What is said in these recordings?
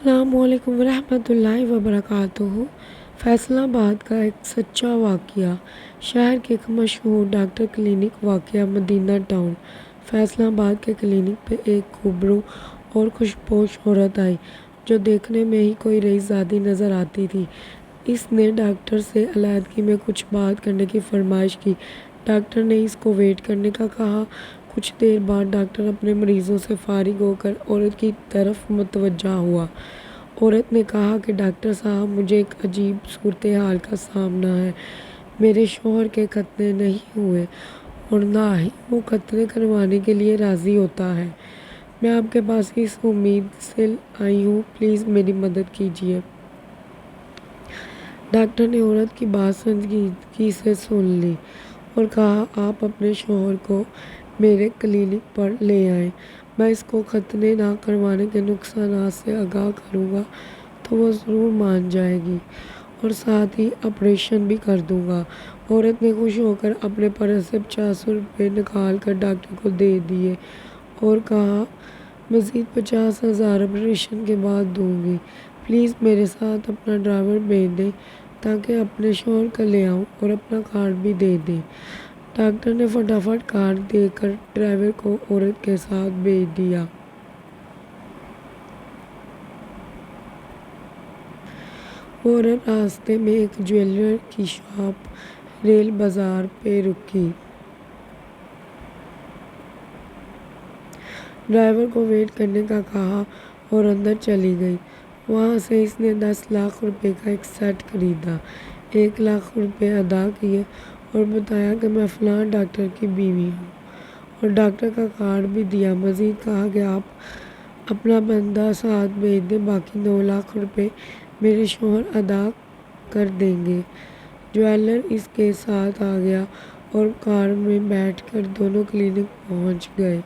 السلام علیکم ورحمۃ اللہ وبرکاتہ۔ فیصل آباد کا ایک سچا واقعہ۔ شہر کے ایک مشہور ڈاکٹر کلینک واقع مدینہ ٹاؤن۔ فیصل آباد کے کلینک پہ ایک خوبرو اور خوشپوش عورت آئی جو دیکھنے میں ہی کوئی رئیسزادی نظر آتی تھی۔ اس نے ڈاکٹر سے علیحدگی میں کچھ بات کرنے کی فرمائش کی۔ ڈاکٹر نے اس کو ویٹ کرنے کا کہا۔ کچھ دیر بعد ڈاکٹر اپنے مریضوں سے فارغ ہو کر عورت کی طرف متوجہ ہوا۔ عورت نے کہا کہ ڈاکٹر صاحب، مجھے ایک عجیب صورتحال کا سامنا ہے۔ میرے شوہر کے ختنے نہیں ہوئے اور نہ ہی وہ ختنے کروانے کے لیے راضی ہوتا ہے۔ میں آپ کے پاس اس امید سے آئی ہوں، پلیز میری مدد کیجیے۔ ڈاکٹر نے عورت کی بات سنجیدگی سے سن لی اور کہا، آپ اپنے شوہر کو میرے کلینک پر لے آئیں۔ میں اس کو ختنے نہ کروانے کے نقصانات سے آگاہ کروں گا تو وہ ضرور مان جائے گی اور ساتھ ہی آپریشن بھی کر دوں گا۔ عورت نے خوش ہو کر اپنے پرس سے 50 روپے نکال کر ڈاکٹر کو دے دیے اور کہا، مزید 50,000 آپریشن کے بعد دوں گی۔ پلیز میرے ساتھ اپنا ڈرائیور بھیج دیں تاکہ اپنے شوہر کو لے آؤں اور اپنا کارڈ بھی دے دیں۔ ڈاکٹر نے فٹافٹ کارڈ دے کر ڈرائیور کو عورت کے ساتھ بھیج دیا۔ عورت راستے میں ایک جویلر کی شاپ ریل بازار پہ رکی۔ ڈرائیور کو ویٹ کرنے کا کہا اور اندر چلی گئی۔ وہاں سے اس نے 10 لاکھ روپے کا ایک سیٹ خریدا، 1 لاکھ روپے ادا کیے اور بتایا کہ میں فلاں ڈاکٹر کی بیوی ہوں اور ڈاکٹر کا کارڈ بھی دیا۔ مزید کہا کہ آپ اپنا بندہ ساتھ بھیج دیں، باقی 9 لاکھ روپے میرے شوہر ادا کر دیں گے۔ جویلر اس کے ساتھ آ گیا اور کار میں بیٹھ کر دونوں کلینک پہنچ گئے۔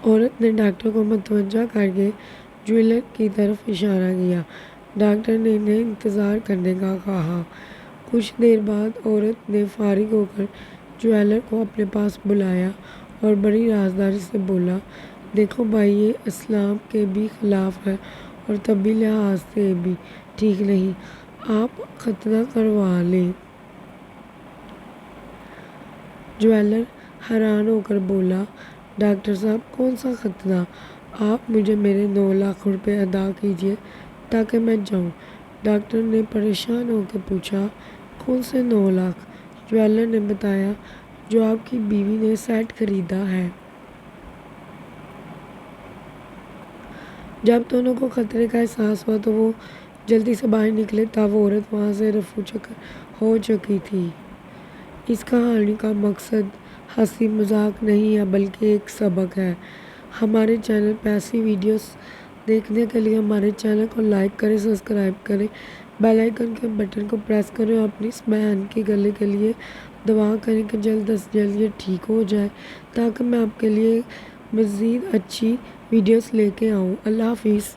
عورت نے ڈاکٹر کو متوجہ کر کے جویلر کی طرف اشارہ کیا۔ ڈاکٹر نے انہیں انتظار کرنے کا کہا۔ کچھ دیر بعد عورت نے فارغ ہو کر جویلر کو اپنے پاس بلایا اور بڑی رازداری سے بولا، دیکھو بھائی، یہ اسلام کے بھی خلاف ہے اور طبی لحاظ سے بھی ٹھیک نہیں، آپ ختنہ کروا لیں۔ جویلر حیران ہو کر بولا، ڈاکٹر صاحب، کون سا ختنہ؟ آپ مجھے میرے 9 لاکھ روپے ادا کیجیے تاکہ میں جاؤں۔ ڈاکٹر نے پریشان ہو کے پوچھا، کون سے 9 لاکھ؟ جویلر نے بتایا، جو آپ کی بیوی نے سیٹ خریدا ہے۔ جب دونوں کو خطرے کا احساس ہوا تو وہ جلدی سے باہر نکلے، تب وہ عورت وہاں سے رفو ہو چکی تھی۔ اس کہانی کا مقصد ہنسی مذاق نہیں ہے بلکہ ایک سبق ہے۔ ہمارے چینل پہ ایسی ویڈیوز دیکھنے کے لیے ہمارے چینل کو لائک کریں، سبسکرائب کریں، بیل آئیکن کے بٹن کو پریس کریں اور اپنی اس بہن کے گلے کے لیے دعا کریں کہ جلد از جلد یہ ٹھیک ہو جائے تاکہ میں آپ کے لیے مزید اچھی ویڈیوز لے کے آؤں۔ اللہ حافظ۔